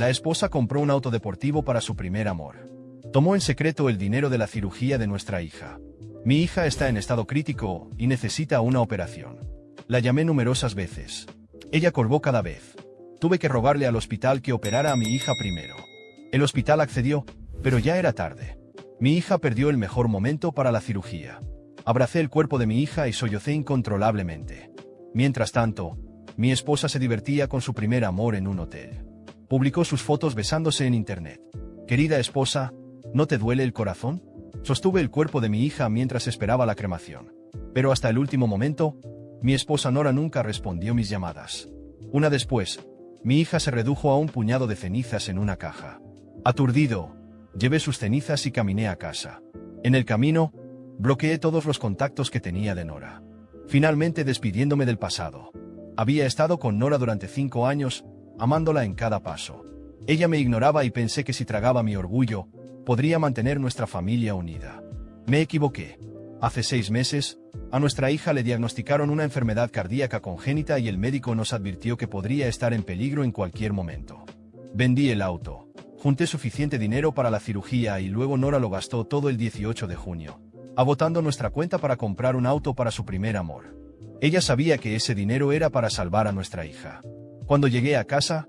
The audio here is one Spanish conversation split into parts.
La esposa compró un auto deportivo para su primer amor. Tomó en secreto el dinero de la cirugía de nuestra hija. Mi hija está en estado crítico y necesita una operación. La llamé numerosas veces. Ella colgó cada vez. Tuve que rogarle al hospital que operara a mi hija primero. El hospital accedió, pero ya era tarde. Mi hija perdió el mejor momento para la cirugía. Abracé el cuerpo de mi hija y sollocé incontrolablemente. Mientras tanto, mi esposa se divertía con su primer amor en un hotel. Publicó sus fotos besándose en internet. Querida esposa, ¿no te duele el corazón? Sostuve el cuerpo de mi hija mientras esperaba la cremación. Pero hasta el último momento, mi esposa Nora nunca respondió mis llamadas. Una después, mi hija se redujo a un puñado de cenizas en una caja. Aturdido, llevé sus cenizas y caminé a casa. En el camino, bloqueé todos los contactos que tenía de Nora. Finalmente despidiéndome del pasado. Había estado con Nora durante 5 años, amándola en cada paso. Ella me ignoraba y pensé que si tragaba mi orgullo, podría mantener nuestra familia unida. Me equivoqué. Hace 6 meses, a nuestra hija le diagnosticaron una enfermedad cardíaca congénita y el médico nos advirtió que podría estar en peligro en cualquier momento. Vendí el auto. Junté suficiente dinero para la cirugía y luego Nora lo gastó todo el 18 de junio, agotando nuestra cuenta para comprar un auto para su primer amor. Ella sabía que ese dinero era para salvar a nuestra hija. Cuando llegué a casa,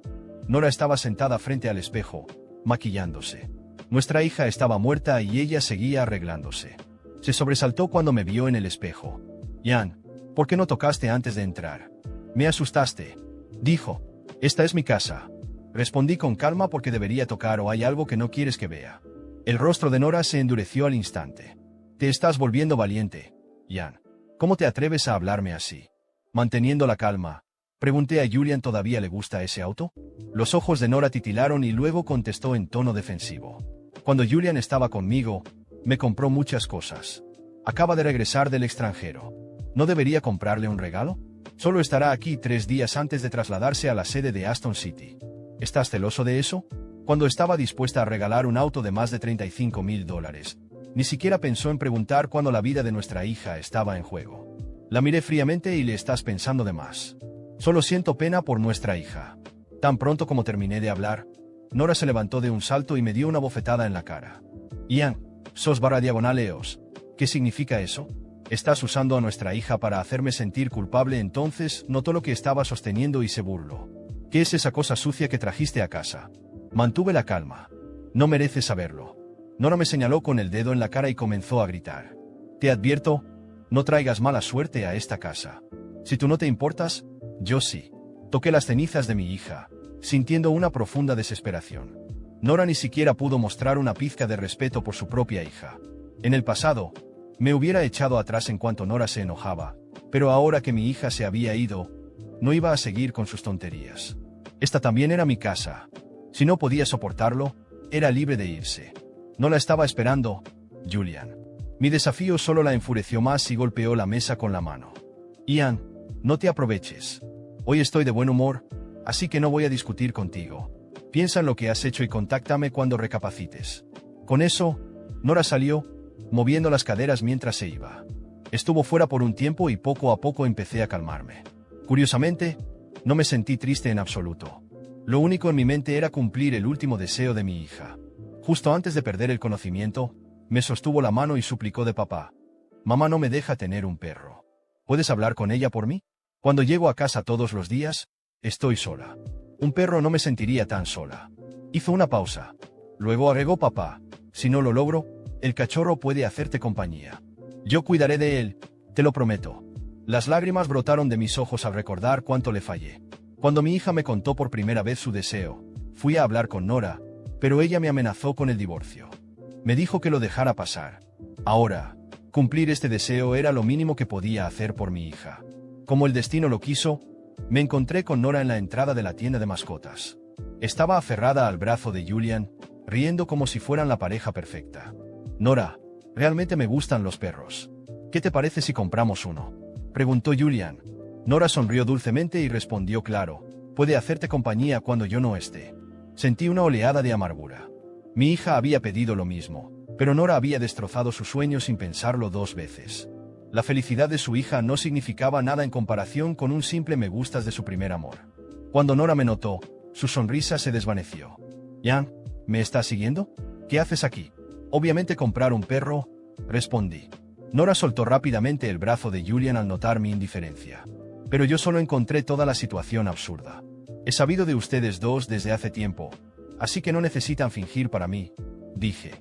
Nora estaba sentada frente al espejo, maquillándose. Nuestra hija estaba muerta y ella seguía arreglándose. Se sobresaltó cuando me vio en el espejo. Jan, ¿por qué no tocaste antes de entrar? Me asustaste. Dijo, esta es mi casa. Respondí con calma porque debería tocar o hay algo que no quieres que vea. El rostro de Nora se endureció al instante. Te estás volviendo valiente, Jan. ¿Cómo te atreves a hablarme así? Manteniendo la calma, pregunté a Julian, ¿todavía le gusta ese auto? Los ojos de Nora titilaron y luego contestó en tono defensivo. Cuando Julian estaba conmigo, me compró muchas cosas. Acaba de regresar del extranjero. ¿No debería comprarle un regalo? Solo estará aquí 3 días antes de trasladarse a la sede de Aston City. ¿Estás celoso de eso? Cuando estaba dispuesta a regalar un auto de más de $35,000, ni siquiera pensó en preguntar cuándo la vida de nuestra hija estaba en juego. La miré fríamente y le estás pensando de más. Solo siento pena por nuestra hija. Tan pronto como terminé de hablar, Nora se levantó de un salto y me dio una bofetada en la cara. Ian, sos /EOS. ¿Qué significa eso? Estás usando a nuestra hija para hacerme sentir culpable. Entonces notó lo que estaba sosteniendo y se burló. ¿Qué es esa cosa sucia que trajiste a casa? Mantuve la calma. No mereces saberlo. Nora me señaló con el dedo en la cara y comenzó a gritar. Te advierto, no traigas mala suerte a esta casa. Si tú no te importas, yo sí. Toqué las cenizas de mi hija, sintiendo una profunda desesperación. Nora ni siquiera pudo mostrar una pizca de respeto por su propia hija. En el pasado, me hubiera echado atrás en cuanto Nora se enojaba, pero ahora que mi hija se había ido, no iba a seguir con sus tonterías. Esta también era mi casa. Si no podía soportarlo, era libre de irse. No la estaba esperando, Julian. Mi desafío solo la enfureció más y golpeó la mesa con la mano. Ian, no te aproveches. Hoy estoy de buen humor, así que no voy a discutir contigo. Piensa en lo que has hecho y contáctame cuando recapacites. Con eso, Nora salió, moviendo las caderas mientras se iba. Estuvo fuera por un tiempo y poco a poco empecé a calmarme. Curiosamente, no me sentí triste en absoluto. Lo único en mi mente era cumplir el último deseo de mi hija. Justo antes de perder el conocimiento, me sostuvo la mano y suplicó de papá. Mamá no me deja tener un perro. ¿Puedes hablar con ella por mí? Cuando llego a casa todos los días, estoy sola. Un perro no me sentiría tan sola. Hizo una pausa. Luego agregó papá. Si no lo logro, el cachorro puede hacerte compañía. Yo cuidaré de él, te lo prometo. Las lágrimas brotaron de mis ojos al recordar cuánto le fallé. Cuando mi hija me contó por primera vez su deseo, fui a hablar con Nora, pero ella me amenazó con el divorcio. Me dijo que lo dejara pasar. Ahora, cumplir este deseo era lo mínimo que podía hacer por mi hija. Como el destino lo quiso, me encontré con Nora en la entrada de la tienda de mascotas. Estaba aferrada al brazo de Julian, riendo como si fueran la pareja perfecta. Nora, realmente me gustan los perros. ¿Qué te parece si compramos uno? Preguntó Julian. Nora sonrió dulcemente y respondió claro, puede hacerte compañía cuando yo no esté. Sentí una oleada de amargura. Mi hija había pedido lo mismo, pero Nora había destrozado su sueño sin pensarlo 2 veces. La felicidad de su hija no significaba nada en comparación con un simple me gustas de su primer amor. Cuando Nora me notó, Su sonrisa se desvaneció. Jan, ¿me estás siguiendo? ¿Qué haces aquí? Obviamente comprar un perro, respondí. Nora soltó rápidamente el brazo de Julian al notar mi indiferencia. Pero yo solo encontré toda la situación absurda. He sabido de ustedes dos desde hace tiempo, así que no necesitan fingir para mí, dije.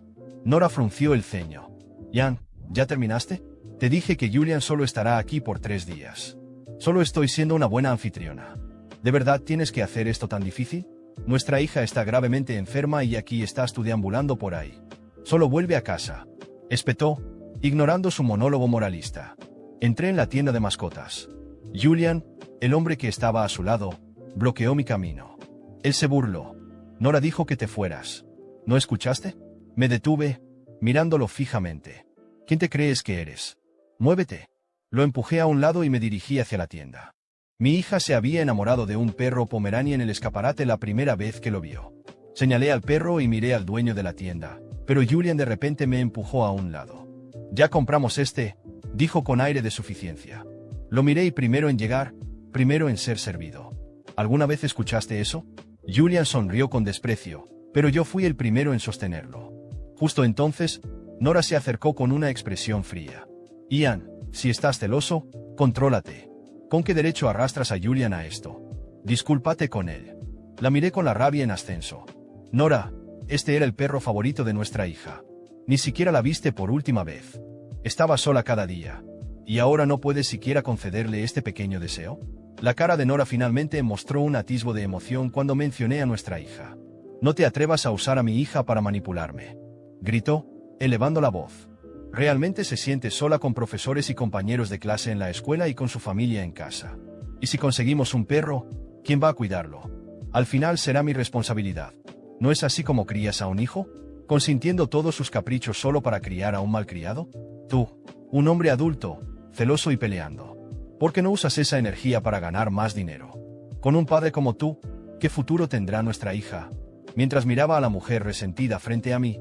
Nora frunció el ceño. Jan, ¿ya terminaste? Te dije que Julian solo estará aquí por 3 días. Solo estoy siendo una buena anfitriona. ¿De verdad tienes que hacer esto tan difícil? Nuestra hija está gravemente enferma y aquí estás tú deambulando por ahí. Solo vuelve a casa, espetó, ignorando su monólogo moralista. Entré en la tienda de mascotas. Julian, el hombre que estaba a su lado, bloqueó mi camino. Él se burló. Nora dijo que te fueras. ¿No escuchaste? Me detuve, mirándolo fijamente. ¿Quién te crees que eres? Muévete. Lo empujé a un lado y me dirigí hacia la tienda. Mi hija se había enamorado de un perro pomerania en el escaparate la primera vez que lo vio. Señalé al perro y miré al dueño de la tienda, pero Julian de repente me empujó a un lado. Ya compramos este, dijo con aire de suficiencia. Lo miré y primero en llegar, primero en ser servido. ¿Alguna vez escuchaste eso? Julian sonrió con desprecio, pero yo fui el primero en sostenerlo. Justo entonces, Nora se acercó con una expresión fría. Ian, si estás celoso, contrólate. ¿Con qué derecho arrastras a Julian a esto? Discúlpate con él. La miré con la rabia en ascenso. Nora, este era el perro favorito de nuestra hija. Ni siquiera la viste por última vez. Estaba sola cada día. ¿Y ahora no puedes siquiera concederle este pequeño deseo? La cara de Nora finalmente mostró un atisbo de emoción cuando mencioné a nuestra hija. No te atrevas a usar a mi hija para manipularme, gritó, elevando la voz. Realmente se siente sola con profesores y compañeros de clase en la escuela y con su familia en casa. Y si conseguimos un perro, ¿quién va a cuidarlo? Al final será mi responsabilidad. ¿No es así como crías a un hijo? ¿Consintiendo todos sus caprichos solo para criar a un malcriado? Tú, un hombre adulto, celoso y peleando. ¿Por qué no usas esa energía para ganar más dinero? Con un padre como tú, ¿qué futuro tendrá nuestra hija? Mientras miraba a la mujer resentida frente a mí,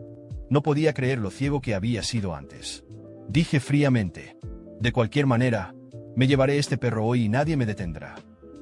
no podía creer lo ciego que había sido antes. Dije fríamente. De cualquier manera, me llevaré este perro hoy y nadie me detendrá.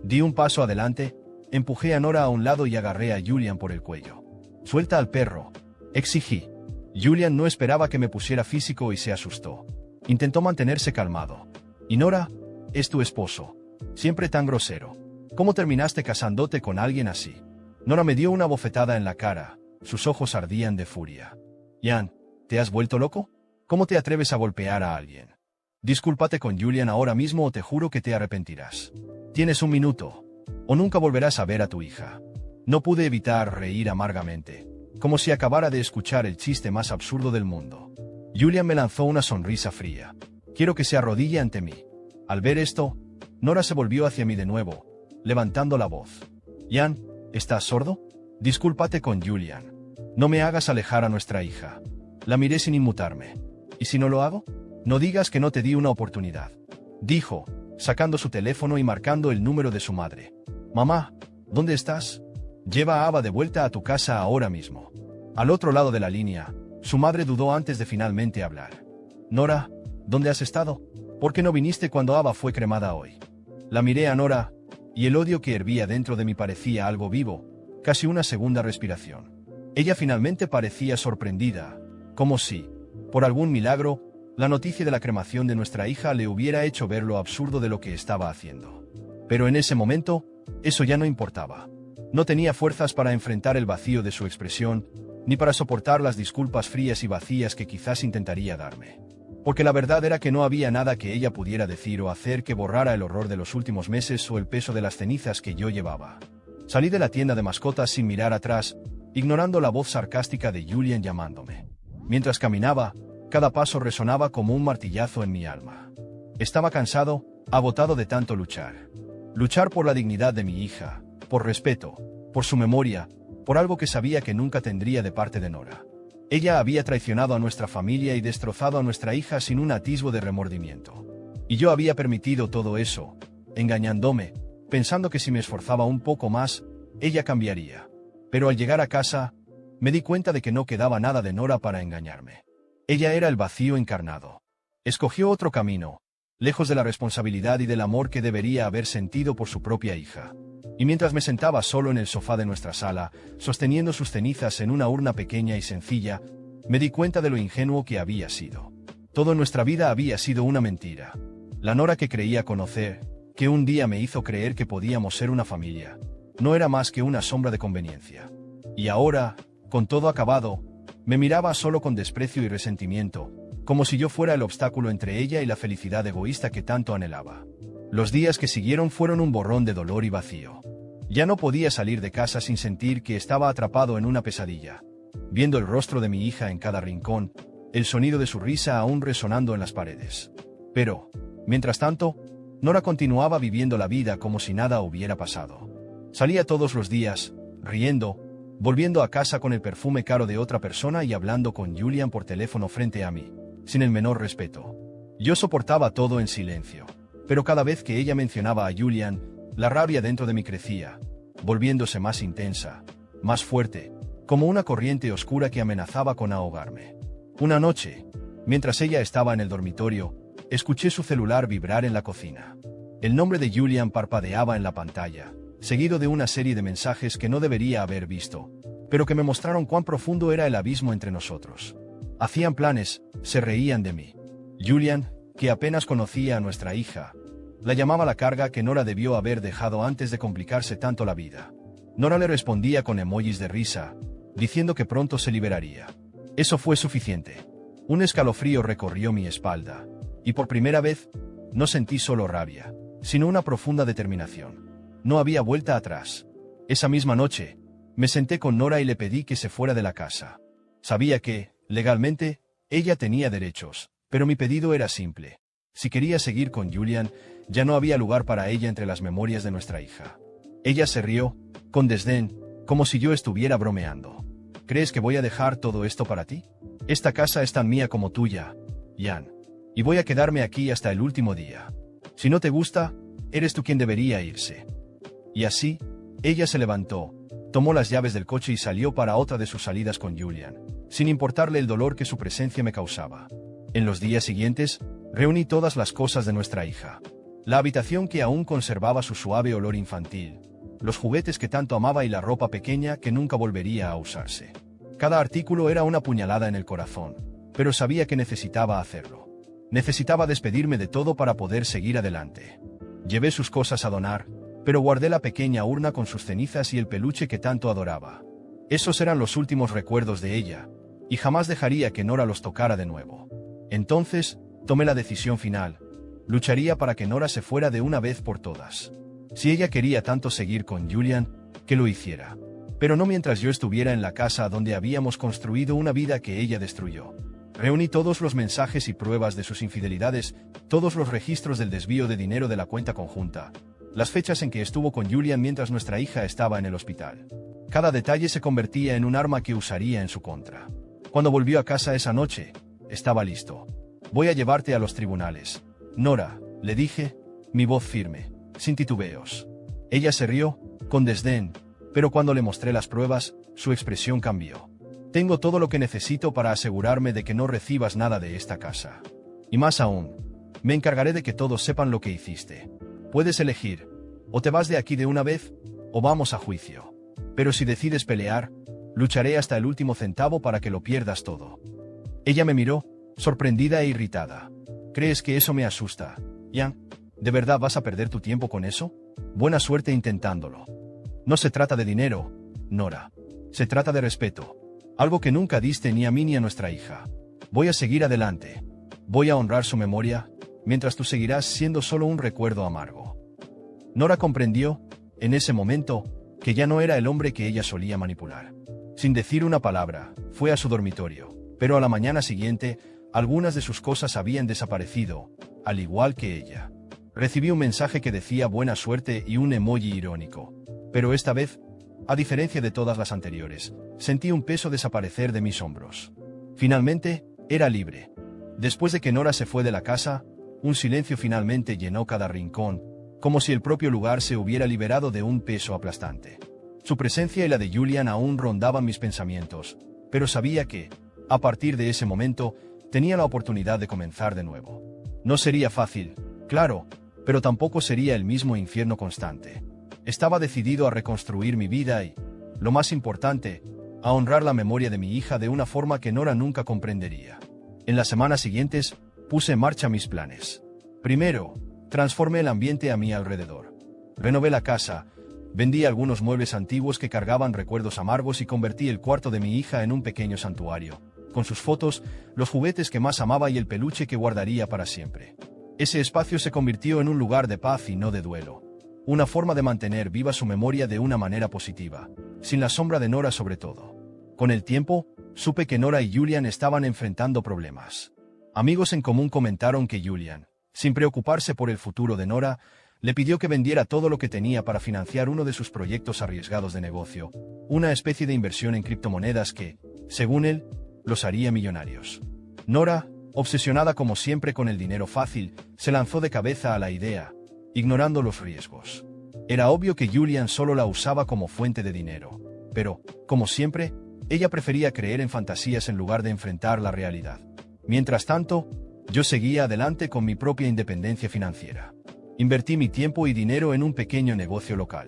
Di un paso adelante, empujé a Nora a un lado y agarré a Julian por el cuello. Suelta al perro, exigí. Julian no esperaba que me pusiera físico y se asustó. Intentó mantenerse calmado. Y Nora, es tu esposo. Siempre tan grosero. ¿Cómo terminaste casándote con alguien así? Nora me dio una bofetada en la cara. Sus ojos ardían de furia. Jan, ¿te has vuelto loco? ¿Cómo te atreves a golpear a alguien? Discúlpate con Julian ahora mismo o te juro que te arrepentirás. Tienes un minuto, o nunca volverás a ver a tu hija. No pude evitar reír amargamente, como si acabara de escuchar el chiste más absurdo del mundo. Julian me lanzó una sonrisa fría. Quiero que se arrodille ante mí. Al ver esto, Nora se volvió hacia mí de nuevo, levantando la voz. Jan, ¿estás sordo? Discúlpate con Julian. No me hagas alejar a nuestra hija. La miré sin inmutarme. ¿Y si no lo hago? No digas que no te di una oportunidad, dijo, sacando su teléfono y marcando el número de su madre. Mamá, ¿dónde estás? Lleva a Ava de vuelta a tu casa ahora mismo. Al otro lado de la línea, su madre dudó antes de finalmente hablar. Nora, ¿dónde has estado? ¿Por qué no viniste cuando Ava fue cremada hoy? La miré a Nora, y el odio que hervía dentro de mí parecía algo vivo, casi una segunda respiración. Ella finalmente parecía sorprendida, como si, por algún milagro, la noticia de la cremación de nuestra hija le hubiera hecho ver lo absurdo de lo que estaba haciendo. Pero en ese momento, eso ya no importaba. No tenía fuerzas para enfrentar el vacío de su expresión, ni para soportar las disculpas frías y vacías que quizás intentaría darme. Porque la verdad era que no había nada que ella pudiera decir o hacer que borrara el horror de los últimos meses o el peso de las cenizas que yo llevaba. Salí de la tienda de mascotas sin mirar atrás, ignorando la voz sarcástica de Julian llamándome. Mientras caminaba, cada paso resonaba como un martillazo en mi alma. Estaba cansado, agotado de tanto luchar. Luchar por la dignidad de mi hija, por respeto, por su memoria, por algo que sabía que nunca tendría de parte de Nora. Ella había traicionado a nuestra familia y destrozado a nuestra hija sin un atisbo de remordimiento. Y yo había permitido todo eso, engañándome, pensando que si me esforzaba un poco más, ella cambiaría. Pero al llegar a casa, me di cuenta de que no quedaba nada de Nora para engañarme. Ella era el vacío encarnado. Escogió otro camino, lejos de la responsabilidad y del amor que debería haber sentido por su propia hija. Y mientras me sentaba solo en el sofá de nuestra sala, sosteniendo sus cenizas en una urna pequeña y sencilla, me di cuenta de lo ingenuo que había sido. Toda nuestra vida había sido una mentira. La Nora que creía conocer, que un día me hizo creer que podíamos ser una familia, no era más que una sombra de conveniencia. Y ahora, con todo acabado, me miraba solo con desprecio y resentimiento, como si yo fuera el obstáculo entre ella y la felicidad egoísta que tanto anhelaba. Los días que siguieron fueron un borrón de dolor y vacío. Ya no podía salir de casa sin sentir que estaba atrapado en una pesadilla, viendo el rostro de mi hija en cada rincón, el sonido de su risa aún resonando en las paredes. Pero, mientras tanto, Nora continuaba viviendo la vida como si nada hubiera pasado. Salía todos los días, riendo, volviendo a casa con el perfume caro de otra persona y hablando con Julian por teléfono frente a mí, sin el menor respeto. Yo soportaba todo en silencio, pero cada vez que ella mencionaba a Julian, la rabia dentro de mí crecía, volviéndose más intensa, más fuerte, como una corriente oscura que amenazaba con ahogarme. Una noche, mientras ella estaba en el dormitorio, escuché su celular vibrar en la cocina. El nombre de Julian parpadeaba en la pantalla, seguido de una serie de mensajes que no debería haber visto, pero que me mostraron cuán profundo era el abismo entre nosotros. Hacían planes, se reían de mí. Julian, que apenas conocía a nuestra hija, la llamaba la carga que Nora debió haber dejado antes de complicarse tanto la vida. Nora le respondía con emojis de risa, diciendo que pronto se liberaría. Eso fue suficiente. Un escalofrío recorrió mi espalda, y por primera vez, no sentí solo rabia, sino una profunda determinación. No había vuelta atrás. Esa misma noche, me senté con Nora y le pedí que se fuera de la casa. Sabía que, legalmente, ella tenía derechos, pero mi pedido era simple. Si quería seguir con Julian, ya no había lugar para ella entre las memorias de nuestra hija. Ella se rió, con desdén, como si yo estuviera bromeando. ¿Crees que voy a dejar todo esto para ti? Esta casa es tan mía como tuya, Jan. Y voy a quedarme aquí hasta el último día. Si no te gusta, eres tú quien debería irse. Y así, ella se levantó, tomó las llaves del coche y salió para otra de sus salidas con Julian, sin importarle el dolor que su presencia me causaba. En los días siguientes, reuní todas las cosas de nuestra hija. La habitación que aún conservaba su suave olor infantil, los juguetes que tanto amaba y la ropa pequeña que nunca volvería a usarse. Cada artículo era una puñalada en el corazón, pero sabía que necesitaba hacerlo. Necesitaba despedirme de todo para poder seguir adelante. Llevé sus cosas a donar, pero guardé la pequeña urna con sus cenizas y el peluche que tanto adoraba. Esos eran los últimos recuerdos de ella, y jamás dejaría que Nora los tocara de nuevo. Entonces, tomé la decisión final. Lucharía para que Nora se fuera de una vez por todas. Si ella quería tanto seguir con Julian, que lo hiciera. Pero no mientras yo estuviera en la casa donde habíamos construido una vida que ella destruyó. Reuní todos los mensajes y pruebas de sus infidelidades, todos los registros del desvío de dinero de la cuenta conjunta, las fechas en que estuvo con Julian mientras nuestra hija estaba en el hospital. Cada detalle se convertía en un arma que usaría en su contra. Cuando volvió a casa esa noche, estaba listo. Voy a llevarte a los tribunales. Nora, le dije, mi voz firme, sin titubeos. Ella se rió, con desdén, pero cuando le mostré las pruebas, su expresión cambió. Tengo todo lo que necesito para asegurarme de que no recibas nada de esta casa. Y más aún, me encargaré de que todos sepan lo que hiciste. Puedes elegir, o te vas de aquí de una vez, o vamos a juicio. Pero si decides pelear, lucharé hasta el último centavo para que lo pierdas todo. Ella me miró, sorprendida e irritada. ¿Crees que eso me asusta, Jan? ¿De verdad vas a perder tu tiempo con eso? Buena suerte intentándolo. No se trata de dinero, Nora. Se trata de respeto. Algo que nunca diste ni a mí ni a nuestra hija. Voy a seguir adelante. Voy a honrar su memoria, mientras tú seguirás siendo solo un recuerdo amargo. Nora comprendió, en ese momento, que ya no era el hombre que ella solía manipular. Sin decir una palabra, fue a su dormitorio, pero a la mañana siguiente, algunas de sus cosas habían desaparecido, al igual que ella. Recibí un mensaje que decía buena suerte y un emoji irónico, pero esta vez, a diferencia de todas las anteriores, sentí un peso desaparecer de mis hombros. Finalmente, era libre. Después de que Nora se fue de la casa, un silencio finalmente llenó cada rincón, como si el propio lugar se hubiera liberado de un peso aplastante. Su presencia y la de Julian aún rondaban mis pensamientos, pero sabía que, a partir de ese momento, tenía la oportunidad de comenzar de nuevo. No sería fácil, Claro, pero tampoco sería el mismo infierno constante. Estaba decidido a reconstruir mi vida y, lo más importante, a honrar la memoria de mi hija de una forma que Nora nunca comprendería. En las semanas siguientes, puse en marcha mis planes. Primero, transformé el ambiente a mi alrededor. Renové la casa, vendí algunos muebles antiguos que cargaban recuerdos amargos y convertí el cuarto de mi hija en un pequeño santuario, con sus fotos, los juguetes que más amaba y el peluche que guardaría para siempre. Ese espacio se convirtió en un lugar de paz y no de duelo. Una forma de mantener viva su memoria de una manera positiva, sin la sombra de Nora sobre todo. Con el tiempo, supe que Nora y Julian estaban enfrentando problemas. Amigos en común comentaron que Julian, sin preocuparse por el futuro de Nora, le pidió que vendiera todo lo que tenía para financiar uno de sus proyectos arriesgados de negocio, una especie de inversión en criptomonedas que, según él, los haría millonarios. Nora, obsesionada como siempre con el dinero fácil, se lanzó de cabeza a la idea, ignorando los riesgos. Era obvio que Julian solo la usaba como fuente de dinero, pero, como siempre, ella prefería creer en fantasías en lugar de enfrentar la realidad. Mientras tanto, yo seguía adelante con mi propia independencia financiera. Invertí mi tiempo y dinero en un pequeño negocio local.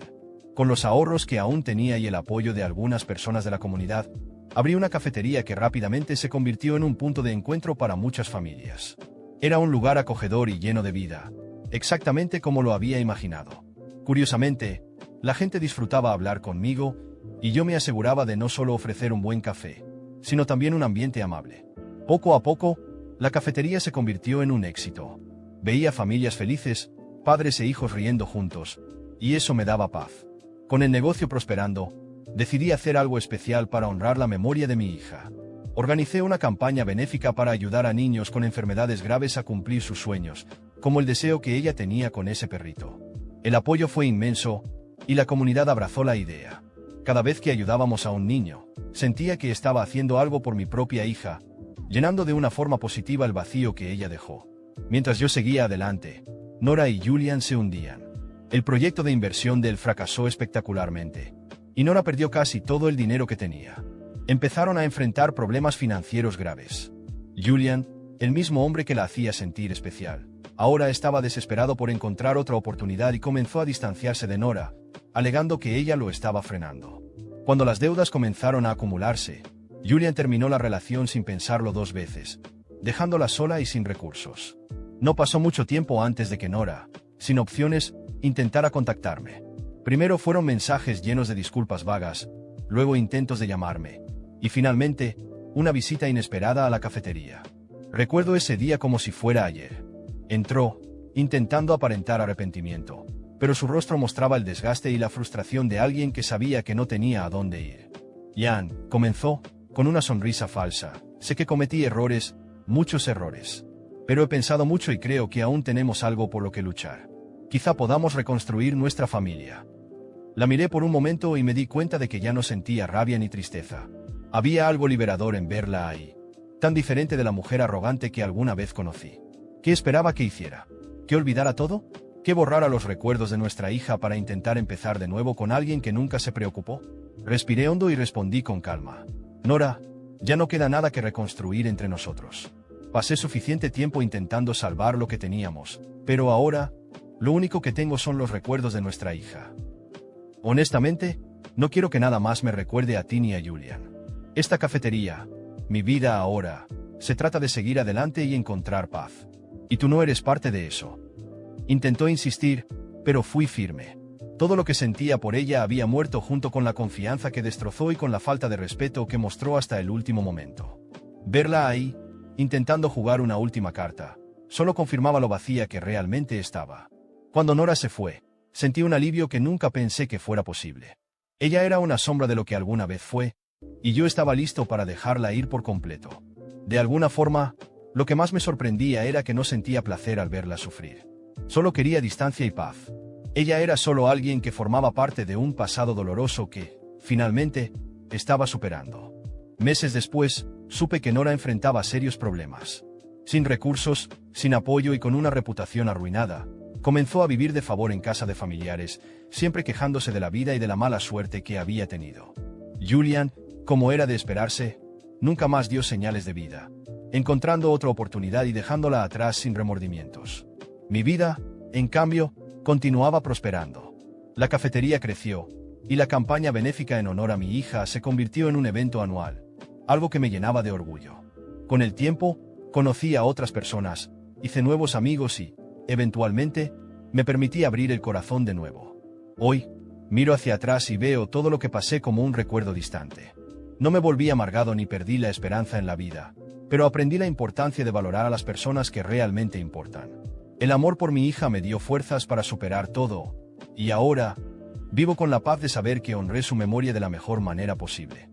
Con los ahorros que aún tenía y el apoyo de algunas personas de la comunidad, abrí una cafetería que rápidamente se convirtió en un punto de encuentro para muchas familias. Era un lugar acogedor y lleno de vida, exactamente como lo había imaginado. Curiosamente, la gente disfrutaba hablar conmigo, y yo me aseguraba de no solo ofrecer un buen café, sino también un ambiente amable. Poco a poco, la cafetería se convirtió en un éxito. Veía familias felices, padres e hijos riendo juntos, y eso me daba paz. Con el negocio prosperando, decidí hacer algo especial para honrar la memoria de mi hija. Organicé una campaña benéfica para ayudar a niños con enfermedades graves a cumplir sus sueños, como el deseo que ella tenía con ese perrito. El apoyo fue inmenso, y la comunidad abrazó la idea. Cada vez que ayudábamos a un niño, sentía que estaba haciendo algo por mi propia hija, llenando de una forma positiva el vacío que ella dejó. Mientras yo seguía adelante, Nora y Julian se hundían. El proyecto de inversión de él fracasó espectacularmente, y Nora perdió casi todo el dinero que tenía. Empezaron a enfrentar problemas financieros graves. Julian, el mismo hombre que la hacía sentir especial, ahora estaba desesperado por encontrar otra oportunidad y comenzó a distanciarse de Nora, alegando que ella lo estaba frenando. Cuando las deudas comenzaron a acumularse, Julian terminó la relación sin pensarlo dos veces, dejándola sola y sin recursos. No pasó mucho tiempo antes de que Nora, sin opciones, intentara contactarme. Primero fueron mensajes llenos de disculpas vagas, luego intentos de llamarme, y finalmente, una visita inesperada a la cafetería. Recuerdo ese día como si fuera ayer. Entró, intentando aparentar arrepentimiento, pero su rostro mostraba el desgaste y la frustración de alguien que sabía que no tenía a dónde ir. Jan, comenzó, con una sonrisa falsa. Sé que cometí errores, muchos errores. Pero he pensado mucho y creo que aún tenemos algo por lo que luchar. Quizá podamos reconstruir nuestra familia. La miré por un momento y me di cuenta de que ya no sentía rabia ni tristeza. Había algo liberador en verla ahí, tan diferente de la mujer arrogante que alguna vez conocí. ¿Qué esperaba que hiciera? ¿Que olvidara todo? ¿Que borrara los recuerdos de nuestra hija para intentar empezar de nuevo con alguien que nunca se preocupó? Respiré hondo y respondí con calma. Nora, ya no queda nada que reconstruir entre nosotros. Pasé suficiente tiempo intentando salvar lo que teníamos, pero ahora, lo único que tengo son los recuerdos de nuestra hija. Honestamente, no quiero que nada más me recuerde a ti ni a Julian. Esta cafetería, mi vida ahora, se trata de seguir adelante y encontrar paz. Y tú no eres parte de eso. Intentó insistir, pero fui firme. Todo lo que sentía por ella había muerto junto con la confianza que destrozó y con la falta de respeto que mostró hasta el último momento. Verla ahí, intentando jugar una última carta, solo confirmaba lo vacía que realmente estaba. Cuando Nora se fue, sentí un alivio que nunca pensé que fuera posible. Ella era una sombra de lo que alguna vez fue, y yo estaba listo para dejarla ir por completo. De alguna forma, lo que más me sorprendía era que no sentía placer al verla sufrir. Solo quería distancia y paz. Ella era solo alguien que formaba parte de un pasado doloroso que, finalmente, estaba superando. Meses después, supe que Nora enfrentaba serios problemas. Sin recursos, sin apoyo y con una reputación arruinada, comenzó a vivir de favor en casa de familiares, siempre quejándose de la vida y de la mala suerte que había tenido. Julian, como era de esperarse, nunca más dio señales de vida, encontrando otra oportunidad y dejándola atrás sin remordimientos. Mi vida, en cambio, continuaba prosperando. La cafetería creció, y la campaña benéfica en honor a mi hija se convirtió en un evento anual, algo que me llenaba de orgullo. Con el tiempo, conocí a otras personas, hice nuevos amigos y, eventualmente, me permití abrir el corazón de nuevo. Hoy, miro hacia atrás y veo todo lo que pasé como un recuerdo distante. No me volví amargado ni perdí la esperanza en la vida, pero aprendí la importancia de valorar a las personas que realmente importan. El amor por mi hija me dio fuerzas para superar todo, y ahora, vivo con la paz de saber que honré su memoria de la mejor manera posible.